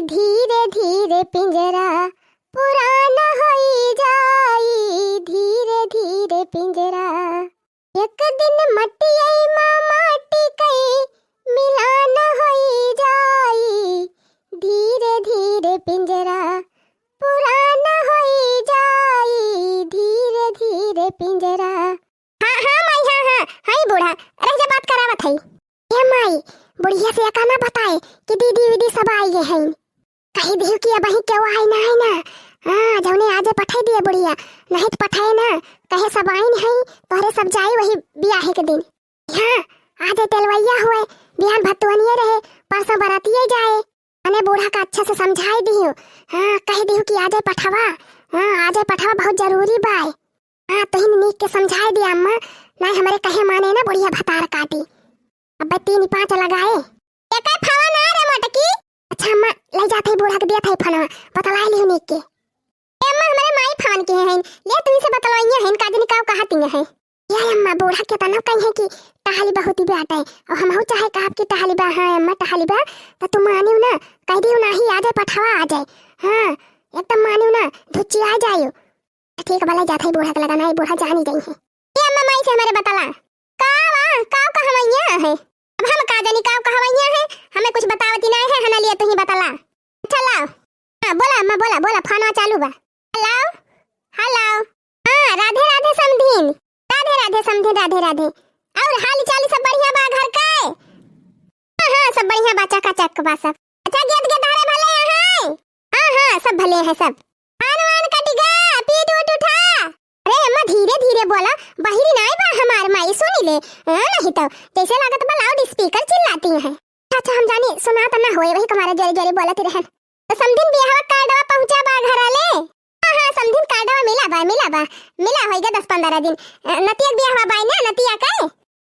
धीरे धीरे पिंजरा पुराना होई जाई, धीरे धीरे पिंजरा। एक दिन मटियाई माँ माटी कई मिलाना होई जाई, धीरे धीरे पिंजरा पुराना होई जाई, धीरे धीरे पिंजरा। हाँ हाँ माई, हाँ हाँ हाय बूढ़ा, रह जा बात करावत है। ये माई बुढ़िया से एकाना बताए कि दीदी वीदी सब आई हैं, कही दियो कि अब ही क्यों आई ना है ना। हाँ जौने आजे पठाई दिए बुढ़िया, नहीं तो पठाए ना, कहे सब आई नहीं तोहरे सब जाई वही ब्याह के दिन। हाँ आजे तेलवैया हुए, बिहान भतुअनिए रहे, परसों बरातिए जाए। अने बूढ़ा का अच्छा से समझाई दियो। हाँ कह दियो कि आजे पठावा, हाँ आजे पठावा बहुत जरूरी बाय। हाँ तुहिन नीक के समझाई दिया अम्मा, नहीं हमारे कहे माने ना बुढ़िया भतार काटी। अब 3-5 लगाए एक फावा ना रे मटकी। अच्छा अम्मा ले जाते बूढ़ा के दिया था फनवा, बतला लियो नीक के। अम्मा हमारे माई फान के हैं, ले तुम से बतलवाइए हैं काजनी का कहती हैं। ये अम्मा बूढ़ा के तना कहीं है कि टहली बहुत ही बात है, और हम हो चाहे का आपकी टहली बा। हाँ अम्मा टहली बा तो तुम मानियो ना, कह दियो ना ही आ जाए पठावा आ जाए। हाँ एकदम मानियो ना, धुच्ची आ जाइयो। ठीक वाला जाता है बूढ़ा के लगाना है, बूढ़ा जानी गई है। ये अम्मा माई से हमारे बतला का कहवैया है। अब हम का जानी का कहवैया है, हमें कुछ बतावती नहीं है, हना लिए तू ही बतला। अच्छा लाओ, हां बोला अम्मा बोला बोला, फोन चालू बा। हेलो हेलो, हां राधे राधे समधीन, राधे राधे समधीन, राधे राधे। और हाल चाल सब बढ़िया बा घर का? हां हां सब बढ़िया बा, चकाचक बा सब। अच्छा गेट के धारे भले हैं? हां हां सब भले हैं सब। आनवान कटिगा पीट उठ उठा। अरे अम्मा धीरे धीरे बोला, बाहरी नहीं बा हमार माई सुनी ले। नहीं तो जैसे लागत बा लाउड स्पीकर चिल्लाती है। अच्छा हम जानी सुना तो ना होए, वही तुम्हारे जोरे जोरे बोलत रहन। तो समधिन बियाह कार्डवा पहुंचा बा घर आले? हां हां समधिन कार्डवा मिला होइगा 10-15 दिन। नतिया बियाह बाई ना नतिया का?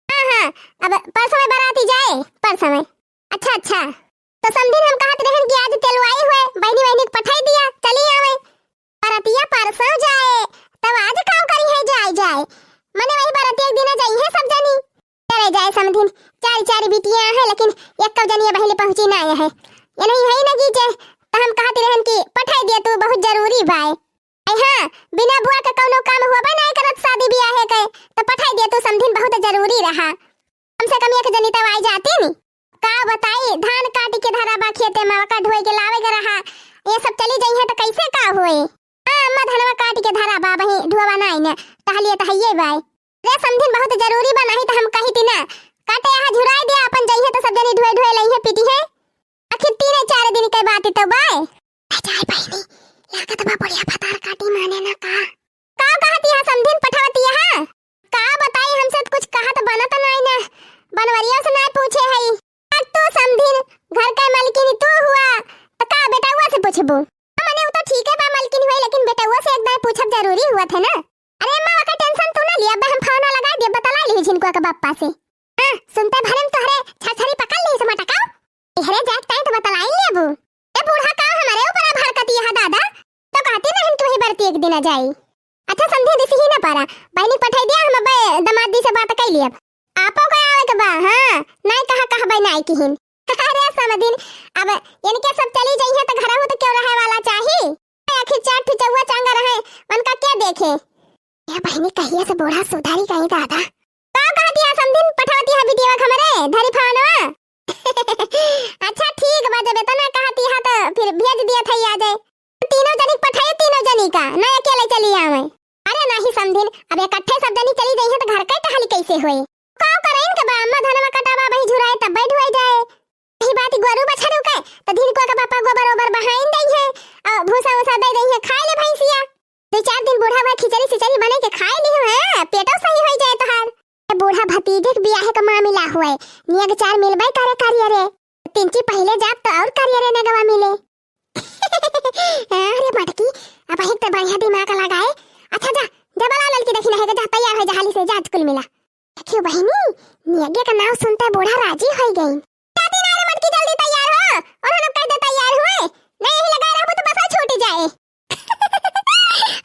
हां हां अब परसों में बाराती जाए, परसों में। अच्छा अच्छा तो समधिन हम कहत रहन कि आज तेलवाई हुए, बहनी के पठाई दिया, चली आवे। बारातिया परसों जाए, तब आज काम करी है जाए मने वही बाराती एक दिन जाई है सब जनी। चले जाए समधिन, चार बिटियां है लेकिन एक कब जनी पहले पहुंची ना है। ये नहीं है ना कि जे तो हम कहते रहन कि पठाई दिया तू बहुत जरूरी बाय। हां बिना बुआ के कोनो काम होबे नहीं करत शादी ब्याह है के, तो पठाई दिया तू समधिन बहुत जरूरी रहा। कम से कम एक जनी तो आई जाती नी। का बताई धान काटी के धरा बा खेते में का ढोई के लावे के रहा, ये सब चली जाई है तो कैसे का होए। हां अम्मा धनवा काटी के धरा बा वही ढोवा नहीं ने, टहलिए तो हइये बाय। रे समधिन बहुत जरूरी बा, नहीं तो हम कही थी ना काटे यहाँ झुराई दिया अपन जाइए तो सब जनी ढोए लई है पीटी है। आखिर 3-4 दिन के बात तो बाय। जाए बहनी लागत बा बढ़िया भतार काटी माने ना का कहती है समधिन पठावती है। का बताई हमसे कुछ कहा तो बना तो नहीं ना, बनवरिया से नहीं पूछे है। तू समधिन घर का मालकिन तू हुआ तो का बेटा हुआ से पूछबू? मने वो तो ठीक है बा मालकिन हुई, लेकिन बेटा हुआ से एक बार पूछब जरूरी हुआ था ना। अरे अम्मा का टेंशन तू ना लिया, अब हम फोन लगा दे बतला ली जिनको का बाप्पा से। हां सुनते भरम तोहरे छछरी पकड़ ली से मटका इहरे जात ताई तो बतलाई लेबू। ए बूढ़ा का हमारे ऊपर भड़कती है दादा, तो कहते नहीं तू ही बरती एक दिन आ जाई। अच्छा समझे दिसी ही ना पारा, बहनी पठाई दिया हम बे दमाद दी से बात कर लिया। आपो का आवे के बा? हां नहीं कहा बई नहीं किहिन। अरे समधिन अब इनके सब चली जाई है तो घर हो तो क्यों रहे वाला चाहिए। आखिर चाट फिचुआ चांगा रहे उनका क्या देखे। ये बहनी कहिया से बूढ़ा सुधारी कहीं दादा का कहती है समधिन पठावती है वीडियो हमरे धरी फानवा। अच्छा ठीक बा, जब इतना कहती है तो फिर भेज दिया था आ जाए। तीनों जनी पठाए, तीनों जनी का ना अकेले चली आवे। अरे नहीं समधिन अब इकट्ठे सब जनी चली जाई है तो घर का टहली कैसे होई। का करेन के बा अम्मा धनवा कटावा वही झुराए तब बैठ होई जाए। यही बात गोरू बछरू के तो दिन को का पापा गोबर ओबर बहाइन दई है और भूसा उसा दई रही है खाए ले भैंसिया। 2-4 दिन बूढ़ा हुआ खिचड़ी सिचड़ी बने के खाए ली है, पेटो सही हो जाए तोहार। ये बूढ़ा भतीजे के ब्याह का मामला हुए, नियग 4 मिलबे करे करियरे, 3 पहले जाब तो और करियरे ने गवा मिले। अरे मटकी अब एक तो बढ़िया दिमाग लगाए। अच्छा जा जबला ललकी देखी नहीं जा तैयार हो जा हाली से जा स्कूल मिला। क्यों बहनी नियगे का नाम सुनते बूढ़ा राजी हो गई। दादी नारे मटकी जल्दी तैयार हो, और हम कह दे तैयार हुए नहीं ही लगा रहा तो बस छूट जाए।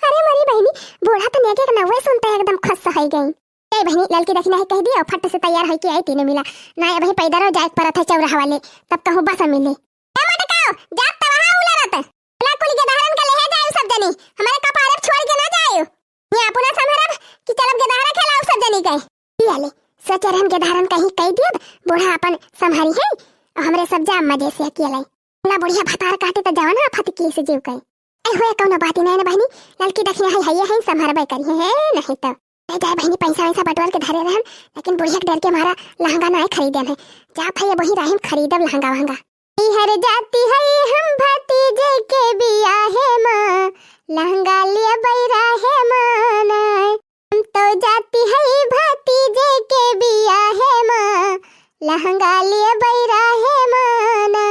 अरे मरी बहनी बूढ़ा तो नियगे का नाम सुनते एकदम खुश हो गई। ए बहनी ललकी देखी नहीं कह दी और फट से तैयार हो के आई तीनों मिला ना। अब पैदल जाए पर था चौराहा वाले तब कहूं बस मिले। ए मटकाओ जात तवा उलरत ला कुल के दहरन के ले जाए सब जनी हमारे कपारे छोड़ के ना जाए ये अपना समहरब कि चलब के दहरा खेलाओ सब जनी कहे पियाले सचरन के दहरन कहीं कह दियब बूढ़ा अपन संभारी है हमरे सब जा मजे से अकेले ना बुढ़िया भतार काटे त जवान फत के से जीव कहे ए होए कौनो बात नहीं ना बहनी लड़की देखिए है संभारबे करिए है नहीं तो ले जाए बहनी पैसा वैसा बटवार के धरे रहन लेकिन बुढ़िया के डर के हमारा लहंगा ना खरीदे है जात है वही राहिम खरीदब लहंगा वहंगा हर जाती है हम भतीजे के बिया है मां लहंगा लिए बैरा है माना हम तो जाती है भतीजे के बिया है मां लहंगा लिए बैरा है माना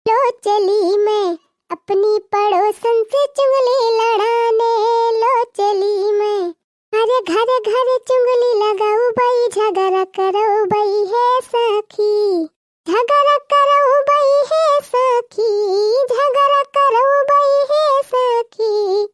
लो चली मैं अपनी पड़ोसन से चुगली लड़ाने लो चली मैं अरे घर घर चुगली लगाऊ बई झगड़ा करो बई है सखी झगड़ा करो बई है सखी झगड़ा करो बई है सखी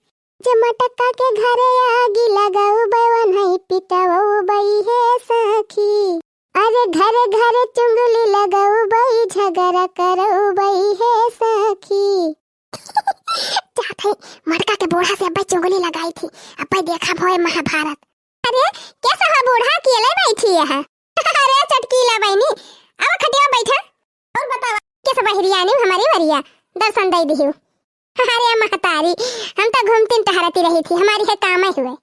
जमटका के घरे आगी लगाऊ बई नहीं पिटाओ बई है सखी अरे घर घर चुगली लगाऊ बई झगड़ा करो बई है सखी मटका के बूढ़ा से अब्बा चुगली लगाई थी अब्बा देखा भोए महाभारत अरे कैसा है बूढ़ा अकेले बैठी है अरे चटकीला बहनी अब खटिया बैठा और बतावा कैसा बहरिया ने हमारी वरिया दर्शन दे दियो अरे महतारी हम तो घूमती टहरती रही थी हमारी है काम हुए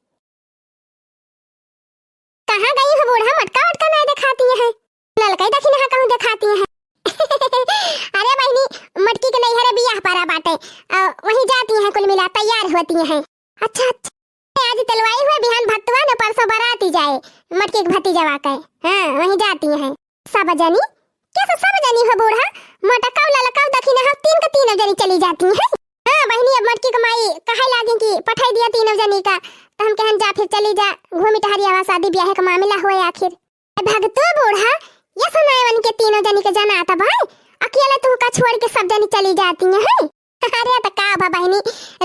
कहाँ गई हो बूढ़ा मटका वटका नहीं दिखाती है ललकई देखी ना कहूँ दिखाती है अरे बहनी मटकी के नहीं हरे बियाह पारा बाटे वहीं जाती हैं कुल मिला तैयार होती हैं अच्छा अच्छा आज तलवाई हुए बिहान भत्तवा ने परसों बाराती जाए मटकी के भतीजा वाके हां वहीं जाती हैं सब जनी कैसे सब जनी हो बूढ़ा मटका ललका देखी ना तीन के तीन जनी चली जाती हैं हां बहनी अब मटकी कमाई कहे लागे कि पठाई दिया तीनों जनी का तो हम कहन जा फिर चली जा घूमी टहरिया शादी ब्याह का मामला हुए आखिर भगतो बूढ़ा ये सुनाए के तीनों जनी के जाना आता भाई अकेले तू का छोड़ के सब जनी चली जाती हैं अरे तो का बा बहनी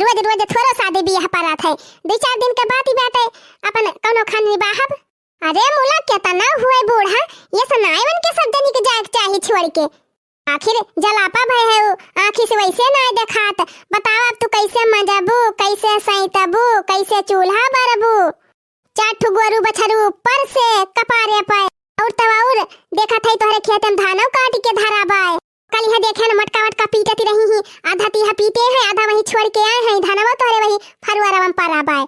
रोज रोज थोड़ा शादी ब्याह परात है 2-4 दिन के बाद ही बात है अपन कोनो खान निभाब अरे मुला केता ना हुए बूढ़ा ये सुनाए के सब जनी के जाग चाहे छोड़ के आखिर जलापा भय है आखिर से वैसे ना देखात बताओ अब तू कैसे मजाबू कैसे सैतबू कैसे चूल्हा बरबू 4 गोरू बछरू पर से कपारे पे और तवाउर देखा थे तोहरे खेत में धानों काट के धरा बाय कल यह देखे न मटका वटका पीटती रही ही आधा तीहा पीते हैं आधा वही छोड़ के आए हैं धनवा तोहरे वही फरुआरा में परा बाय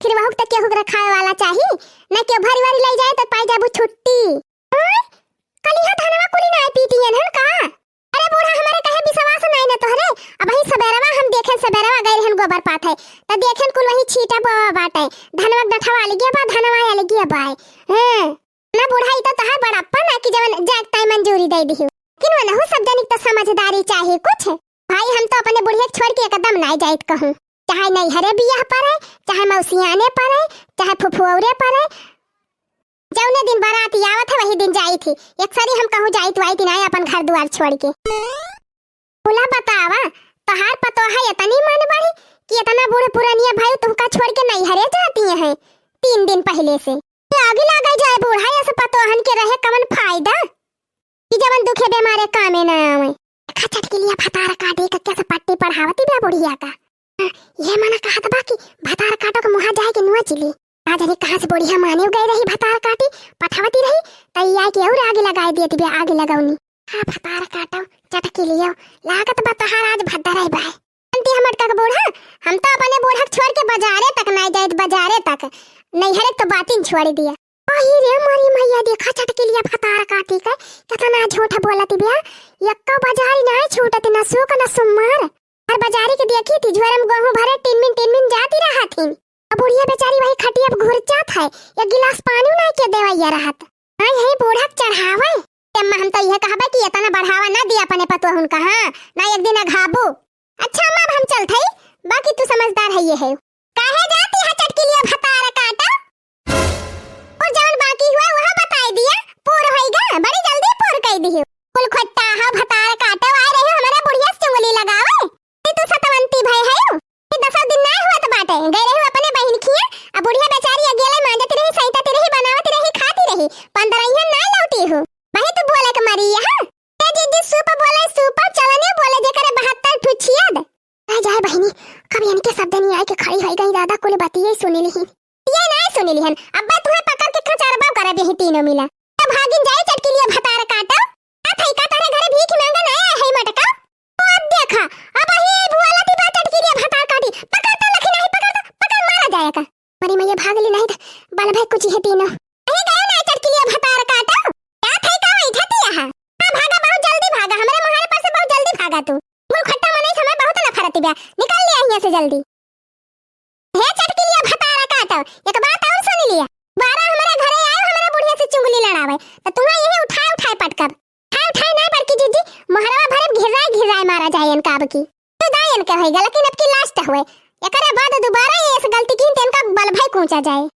फिर वहुक तक केहू के खाए वाला चाहिए न के भरी भरी ले जाए तो पाई जाबू छुट्टी कल यह धनवा कुली ना पीटी है का अरे बूढ़ा हमारे कहे विश्वास नहीं न तोहरे अब वही सबेरवा हम देखें सबेरवा गए रहन गोबर पात है त देखें कुल वही छीटा बाटे धनवा डठवा लगी बा धनवा लगी बाय हां ना बुढ़ाई तो तहार बड़प्पा ना कि जवन जाग टाइम मंजूरी दे दियो किन वाला हो सब जनिक तो समझदारी चाहिए कुछ भाई हम तो अपने बुढ़िया छोड़ के एकदम नहीं जाइत कहूं चाहे नहीं हरे बियाह पर है चाहे मौसियाने पर है चाहे फुफुऔरे पर है जौने दिन बारात आवत है वही दिन जाई थी अक्सर हम कहूं जाइत वाई दिन आए अपन घर द्वार छोड़ के बोला बतावा तहार पतो है इतनी मन बढ़ी कि इतना बूढ़े पुरानिया भाई तुमका छोड़ के नहीं हरे जाती हैं 3 दिन पहले से आगे लगा जाए बूढ़ा ऐसे पतोहन के रहे कवन फायदा कि जवन दुखे बेमारे कामे ना आवे खचट के लिए भतार काटे का कैसे पट्टी पढ़ावती बे बुढ़िया का ये मना कहत बा कि भतार काटो के मुहा जाए के नुआ चिली आज अरे कहां से बुढ़िया माने गई रही भतार काटी पठावती रही तैया के और आगे लगाई देती बे आगे लगाउनी हां भतार काटो चट के लिए लागत बा तहार आज भद्दा रही बा अंती हमट का बूढ़ा हम तो अपने बूढ़ा छोड़ के बाजारे तक नहीं जाए बाजारे तक नहीं हरे तो बातिन छोड़ दिया ओही रे मारी मैया देखा चट के लिए भतार काटी का कितना झूठा बोलती बिया यक्का बाजारी ना छूटत ना सुक ना सुमार हर बाजारी के देखी थी झोरम गेहूं भरे टिन मिन जाती रहा थी अब बुढ़िया बेचारी वही खटिया पे घुर जात है एक गिलास पानी ना के देवैया रहत हां यही बूढ़ा चढ़ावे तेम हम तो यह कहबे कि इतना बढ़ावा ना दिया अपने पतो हुनका हां ना एक दिन घाबू अच्छा अम्मा हम चलथई बाकी तू समझदार है ये है काहे जाती है चटकी लिए भतार काटा और जवन बाकी हुआ वह बता दिया पूर होएगा बड़ी जल्दी पूर कह दियो कुल खट्टा हा भतार काटा आ रहे हमारे बुढ़िया चुंगली लगावे तू सतवंती भाई है ये 10 दिन ना हुआ तो बाटे गए रहे अपने बहन खिया अब बुढ़िया बेचारी अकेले मांजती रही सहिता रही बनावती रही 15 ही ना लौटी हूँ भाई तू बोले के मारी है ए जीजी सुपर बोले सुपर चलने बोले जे करे 72 ठुछिया दे आ जाए बहनी कब यानी के शब्द नहीं आए के खड़ी होई गई दादा कोले बात ये सुनी ली ये ना सुनी ली हन अब्बा तुम्हें पकड़ के खचारबा करे बेही तीनों मिला अब भागिन जाए चटकी लिया भतार काटा आ थई का तारे घरे भीख मांगे ना आया है मटका ओ अब देखा अब ही बुआला ती बात चटकी लिया भतार काटी पकड़ तो लखी नहीं पकड़ मारा जाएगा मरी मैं भाग ली नहीं बल भाई कुछ है तीनों अरे गए ना चटकी लिया भतार काटा क्या थई का वही थती यहां हां भागा बहुत जल्दी भागा हमारे मोहरे पर से बहुत जल्दी भागा तू मुल खट्टा मने समय बहुत नफरत बिया निकल ले यहां से जल्दी हे चटकी लिया भतार काटा एक बात और सुन लिया बारा हमारे घरे आए हमारे बुढ़िया से चुगली लड़ावे तो तुम्हां यही उठाए पटकब उठाए ना बड़की जीजी मोहरवा भरे घिराए मारा जाए इनका अब की तो दायन के होएगा लेकिन अब की लास्ट हुए एकरे बाद दोबारा ये इस गलती की इनका बल भाई कूचा जाए